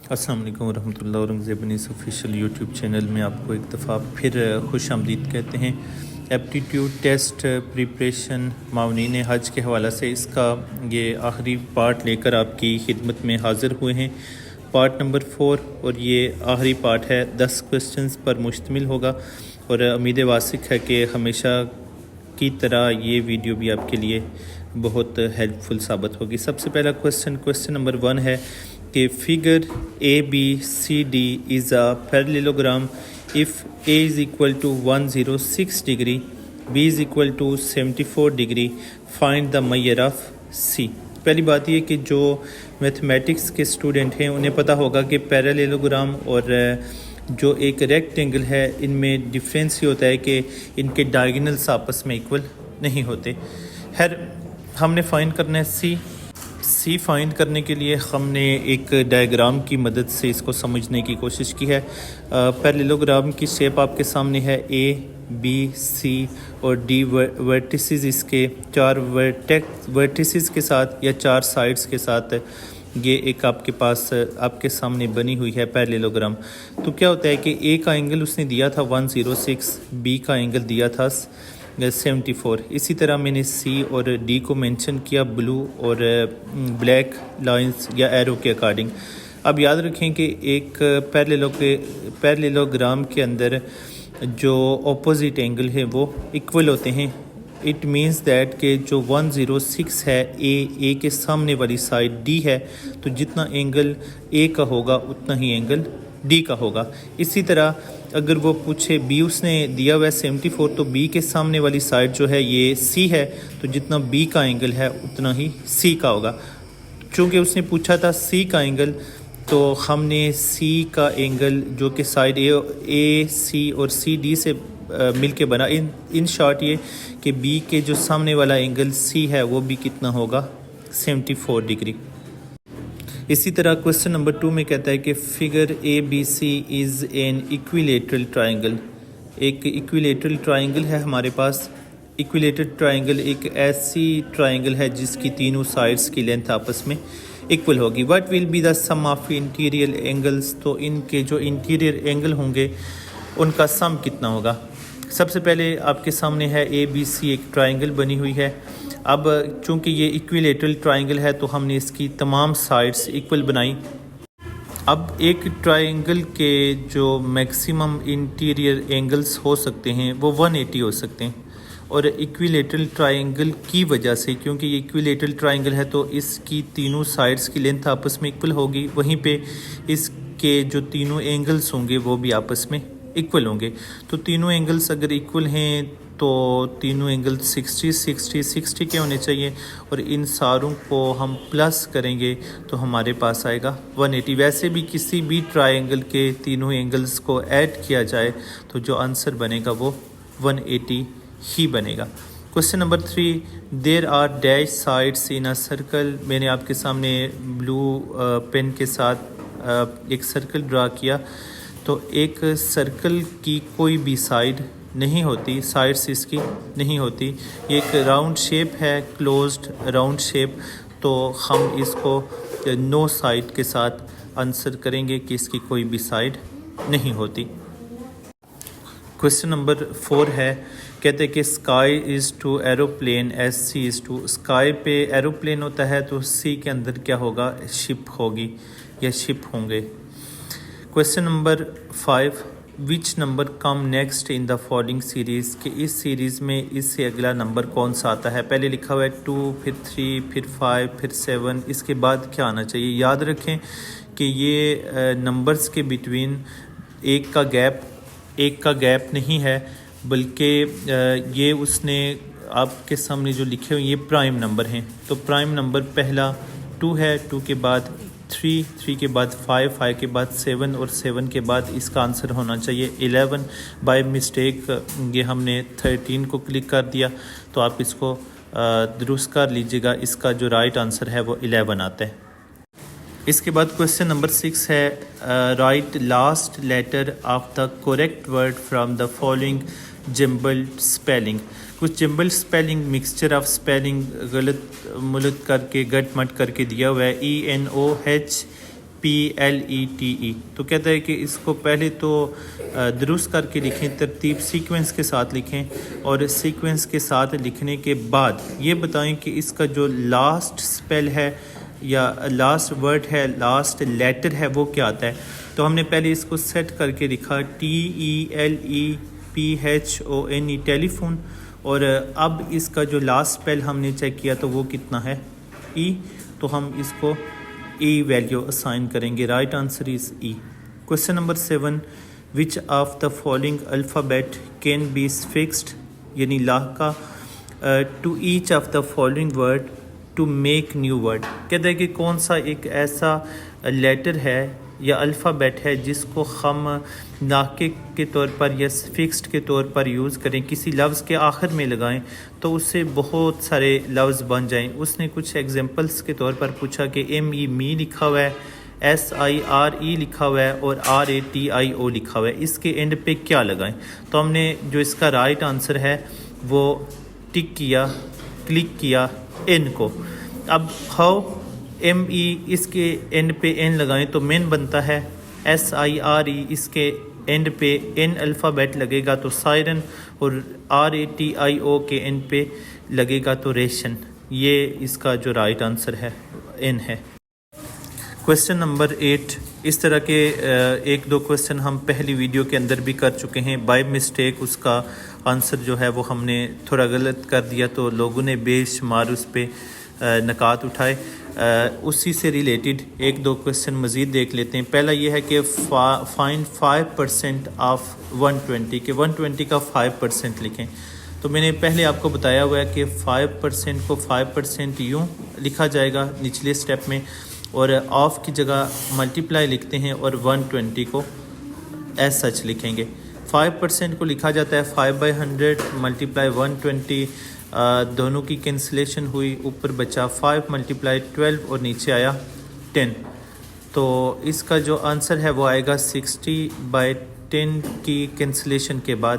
السلام علیکم ورحمۃ اللہ۔ اورنگزیب انیس آفیشیل یوٹیوب چینل میں آپ کو ایک دفعہ پھر خوش آمدید کہتے ہیں۔ ایپٹیٹیوڈ ٹیسٹ پریپریشن معاونین حج کے حوالہ سے اس کا یہ آخری پارٹ لے کر آپ کی خدمت میں حاضر ہوئے ہیں، پارٹ نمبر 4، اور یہ آخری پارٹ ہے، 10 کوسچنز پر مشتمل ہوگا، اور امید واسق ہے کہ ہمیشہ کی طرح یہ ویڈیو بھی آپ کے لیے بہت ہیلپ فل ثابت ہوگی۔ سب سے پہلا کوسچن نمبر 1 ہے کہ figure ABCD is a parallelogram if A is equal to 106 degree, B is equal to 74 degree, find the measure of C۔ پہلی بات یہ کہ جو میتھمیٹکس کے اسٹوڈنٹ ہیں انہیں پتہ ہوگا کہ پیرالیلوگرام اور جو ایک ریکٹینگل ہے ان میں ڈفرینس یہ ہوتا ہے کہ ان کے ڈائگنلز آپس میں ایکول نہیں ہوتے۔ خیر، ہم نے فائنڈ کرنا ہے سی فائنڈ کرنے کے لیے ہم نے ایک ڈائیگرام کی مدد سے اس کو سمجھنے کی کوشش کی ہے۔ پیرالیلوگرام کی شیپ آپ کے سامنے ہے، A B C اور D ورٹیسز اس کے 4 ورٹیسز کے ساتھ یا 4 سائڈز کے ساتھ یہ ایک آپ کے پاس آپ کے سامنے بنی ہوئی ہے پیرالیلوگرام۔ تو کیا ہوتا ہے کہ A کا اینگل اس نے دیا تھا 106، B کا اینگل دیا تھا 74۔ اسی طرح میں نے سی اور ڈی کو مینشن کیا بلو اور بلیک لائنز یا ایرو کے اکارڈنگ۔ اب یاد رکھیں کہ ایک پیرالیلوگرام کے اندر جو اپوزٹ اینگل ہے وہ ایکول ہوتے ہیں۔ اٹ مینس دیٹ کہ جو 106 ہے اے کے سامنے والی سائڈ ڈی ہے، تو جتنا اینگل اے کا ہوگا اتنا ہی اینگل ڈی کا ہوگا۔ اسی طرح اگر وہ پوچھے بی اس نے دیا ہوا ہے 74، تو بی کے سامنے والی سائڈ جو ہے یہ سی ہے، تو جتنا بی کا اینگل ہے اتنا ہی سی کا ہوگا۔ چونکہ اس نے پوچھا تھا سی کا اینگل، تو ہم نے سی کا اینگل جو کہ سائڈ اے سی اور سی ڈی سے مل کے بنا، ان شارٹ یہ کہ بی کے جو سامنے والا اینگل سی ہے وہ بھی کتنا ہوگا، 74 ڈگری۔ اسی طرح کوسچن نمبر 2 میں کہتا ہے کہ figure ABC is an equilateral triangle. ایک ایکویلیٹرل ٹرائنگل ہے ہمارے پاس۔ ایکویلیٹرل ٹرائنگل ایک ایسی ٹرائنگل ہے جس کی تینوں سائڈز کی لینتھ آپس میں ایکول ہوگی۔ What will be the sum of interior angles? تو ان کے جو انٹیریئر اینگل ہوں گے ان کا سم کتنا ہوگا؟ سب سے پہلے آپ کے سامنے ہے ABC ایک ٹرائنگل بنی ہوئی ہے۔ اب چونکہ یہ ایکویلیٹرل ٹرائنگل ہے تو ہم نے اس کی تمام سائڈز ایکول بنائی۔ اب ایک ٹرائنگل کے جو میکسیمم انٹیریئر اینگلز ہو سکتے ہیں وہ 180 ہو سکتے ہیں، اور ایکویلیٹرل ٹرائنگل کی وجہ سے، کیونکہ یہ ایکویلیٹرل ٹرائنگل ہے تو اس کی تینوں سائڈز کی لینتھ آپس میں ایکول ہوگی، وہیں پہ اس کے جو تینوں اینگلز ہوں گے وہ بھی آپس میں ایکول ہوں گے۔ تو تینوں اینگلز اگر ایکول ہیں تو تینوں اینگل 60 کے ہونے چاہیے، اور ان ساروں کو ہم پلس کریں گے تو ہمارے پاس آئے گا 180۔ ویسے بھی کسی بھی ٹرائنگل کے تینوں اینگلز کو ایڈ کیا جائے تو جو آنسر بنے گا وہ 180 ہی بنے گا۔ Question number 3، there are dash sides in a circle. میں نے آپ کے سامنے بلو پین کے ساتھ ایک سرکل ڈرا کیا، تو ایک سرکل کی کوئی بھی سائڈ نہیں ہوتی، سائڈس اس کی نہیں ہوتی۔ یہ ایک راؤنڈ شیپ ہے، کلوزڈ راؤنڈ شیپ، تو ہم اس کو نو سائڈ کے ساتھ آنسر کریں گے کہ اس کی کوئی بھی سائڈ نہیں ہوتی۔ کوسچن نمبر 4 ہے، کہتے ہیں کہ sky is to aeroplane as sea is to. Sky پہ ایروپلین ہوتا ہے تو سی کے اندر کیا ہوگا، شپ ہوگی یا شپ ہوں گے۔ Question number 5، which number come next in the following series, کہ اس سیریز میں اس سے اگلا نمبر کون سا آتا ہے؟ پہلے لکھا ہوا ہے 2، پھر 3، پھر 5، پھر 7، اس کے بعد کیا آنا چاہیے؟ یاد رکھیں کہ یہ نمبرز کے بٹوین ایک کا گیپ نہیں ہے، بلکہ یہ اس نے آپ کے سامنے جو لکھے ہوئے یہ پرائم نمبر ہیں۔ تو پرائم نمبر پہلا 2 ہے، 2 کے بعد 3 کے بعد 5 کے بعد 7 اور 7 کے بعد اس کا آنسر ہونا چاہیے 11۔ بائی مسٹیک یہ ہم نے 13 کو کلک کر دیا، تو آپ اس کو درست کر لیجئے گا، اس کا جو رائٹ آنسر ہے وہ 11 آتا ہے۔ اس کے بعد کوسچن نمبر 6 ہے، write last letter of the correct word from the following jumbled spelling. کچھ jumble spelling, mixture of spelling غلط ملت کر کے گٹ مٹ کر کے دیا ہوا ہے۔ ENOH PLETE. تو کہتا ہے کہ اس کو پہلے تو درست کر کے لکھیں، ترتیب سیکوینس کے ساتھ لکھیں، اور سیکوینس کے ساتھ لکھنے کے بعد یہ بتائیں کہ اس کا جو لاسٹ سپیل ہے یا لاسٹ ورڈ ہے، لاسٹ لیٹر ہے، وہ کیا آتا ہے. تو ہم نے پہلے اس کو سیٹ کر کے لکھا TELEPHONE ٹیلی فون، اور اب اس کا جو لاسٹ سپیل ہم نے چیک کیا تو وہ کتنا ہے E. تو ہم اس کو E ویلیو اسائن کریں گے. Right answer is E. Question number 7، which of the following alphabet can be fixed یعنی لاحقہ to each of the following word to make new word. کہتا ہے کہ کون سا ایک ایسا لیٹر ہے یا الفابیٹ ہے جس کو ہم لاحقے کے طور پر یا فکسڈ کے طور پر یوز کریں، کسی لفظ کے آخر میں لگائیں تو اس سے بہت سارے لفظ بن جائیں. اس نے کچھ ایگزامپلس کے طور پر پوچھا کہ ME می لکھا ہوا ہے، SIRE لکھا ہوا ہے اور RATIO لکھا ہوا ہے، اس کے اینڈ پہ کیا لگائیں. تو ہم نے جو اس کا رائٹ آنسر ہے وہ ٹک کیا، کلک کیا N کو. اب ہاؤ ME اس کے اینڈ پہ N لگائیں تو مین بنتا ہے، SIRE اس کے اینڈ پہ N الفابیٹ لگے گا تو سائرن، اور RATIO کے اینڈ پہ لگے گا تو ریشن. یہ اس کا جو رائٹ آنسر ہے N ہے. کوسچن نمبر 8، اس طرح کے ایک دو کوسچن ہم پہلی ویڈیو کے اندر بھی کر چکے ہیں. بائی مسٹیک اس کا آنسر جو ہے وہ ہم نے تھوڑا غلط کر دیا تو لوگوں نے بے شمار اس پہ نکات اٹھائے. اسی سے ریلیٹڈ ایک دو کوسچن مزید دیکھ لیتے ہیں. پہلا یہ ہے کہ فائنڈ 5% آف 120 کہ 120 کا 5% لکھیں. تو میں نے پہلے آپ کو بتایا ہوا ہے کہ 5% کو 5% یوں لکھا جائے گا نچلے سٹیپ میں، اور آف کی جگہ ملٹیپلائی لکھتے ہیں اور 120 کو ایز سچ لکھیں گے. 5% کو لکھا جاتا ہے 5/100 ملٹیپلائی 120، دونوں کی کینسلیشن ہوئی، اوپر بچا 5 ملٹیپلائی 12 اور نیچے آیا 10. تو اس کا جو آنسر ہے وہ آئے گا 60/10 کی کینسلیشن کے بعد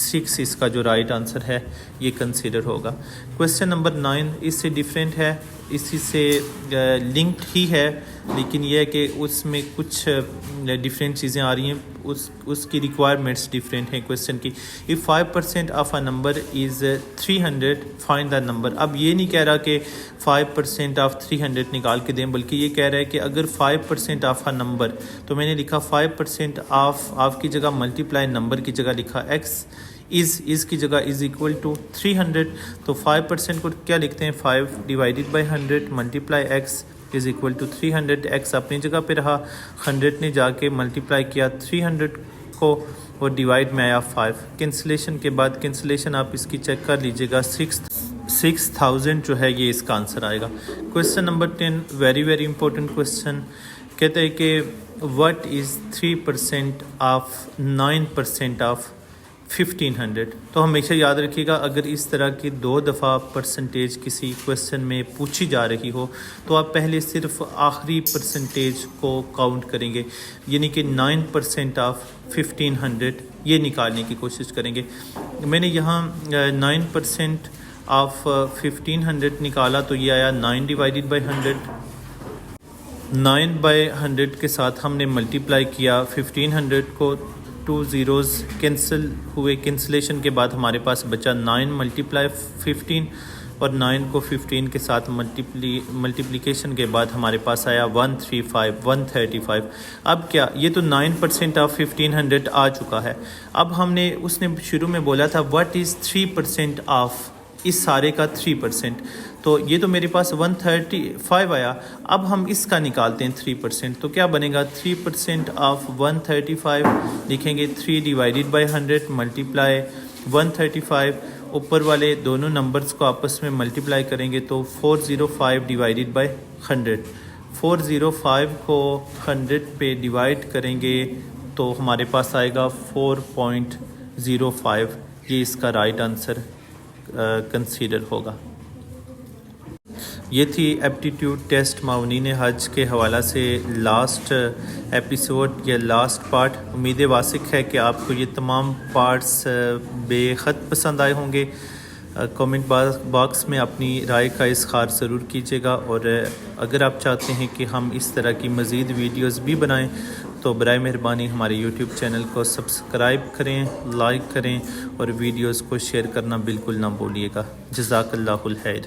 6 اس کا جو رائٹ آنسر ہے یہ کنسیڈر ہوگا. کوسچن نمبر 9 اس سے ڈیفرنٹ ہے، اسی سے لنکڈ ہی ہے، لیکن یہ ہے کہ اس میں کچھ ڈیفرنٹ چیزیں آ رہی ہیں، اس کی ریکوائرمنٹس ڈیفرنٹ ہیں کوسچن کی. if 5% of a number is 300 find the number. اب یہ نہیں کہہ رہا کہ 5% آف 300 نکال کے دیں، بلکہ یہ کہہ رہا ہے کہ اگر 5% آف اے نمبر، تو میں نے لکھا 5% آف کی جگہ ملٹیپلائی نمبر کی جگہ لکھا x، از کی جگہ از اکول ٹو 300. تو 5% کو کیا لکھتے ہیں 5/100 multiply x is equal to 300. x اپنی جگہ پہ رہا، 100 نے جا کے ملٹیپلائی کیا 300 کو اور ڈیوائڈ میں آیا 5. کینسلیشن کے بعد کینسلیشن آپ اس کی چیک کر لیجئے گا، 6000 جو ہے یہ اس کا آنسر آئے گا. Question number 10 very very important question. کہتے ہیں کہ what is 3% آف 9% آف 1500. تو ہمیشہ یاد رکھیے گا اگر اس طرح کی 2 دفعہ پرسنٹیج کسی کوسچن میں پوچھی جا رہی ہو تو آپ پہلے صرف آخری پرسنٹیج کو کاؤنٹ کریں گے، یعنی کہ 9% آف 1500 یہ نکالنے کی کوشش کریں گے. میں نے یہاں 9% آف 1500 نکالا تو یہ آیا 9/100. 9/100 کے ساتھ ہم نے ملٹیپلائی کیا 1500 کو، 2 zeros کینسل ہوئے، کینسلیشن کے بعد ہمارے پاس بچا 9 ملٹیپلائی 15، اور 9 کو 15 کے ساتھ ملٹیپلیکیشن کے بعد ہمارے پاس آیا 135. اب کیا یہ تو 9% آف 1500 آ چکا ہے. اب ہم نے اس نے شروع میں بولا تھا what is 3% آف اس سارے کا 3%، تو یہ تو میرے پاس 135 آیا. اب ہم اس کا نکالتے ہیں 3%، تو کیا بنے گا 3% آف 135 لکھیں گے 3/100 ملٹیپلائی 135، اوپر والے دونوں نمبرز کو آپس میں ملٹیپلائی کریں گے تو 405/100. 405 کو 100 پہ ڈیوائڈ کریں گے تو ہمارے پاس آئے گا 4.05. یہ اس کا رائٹ آنسر کنسیڈر ہوگا. یہ تھی ایپٹیٹیوڈ ٹیسٹ معاونین حج کے حوالہ سے لاسٹ ایپیسوڈ یا لاسٹ پارٹ. امید واثق ہے کہ آپ کو یہ تمام پارٹس بے حد پسند آئے ہوں گے. کامنٹ باکس میں اپنی رائے کا اظہار ضرور کیجیے گا، اور اگر آپ چاہتے ہیں کہ ہم اس طرح کی مزید ویڈیوز بھی بنائیں تو برائے مہربانی ہمارے یوٹیوب چینل کو سبسکرائب کریں، لائک کریں اور ویڈیوز کو شیئر کرنا بالکل نہ بھولیے گا۔ جزاک اللہ الخیر۔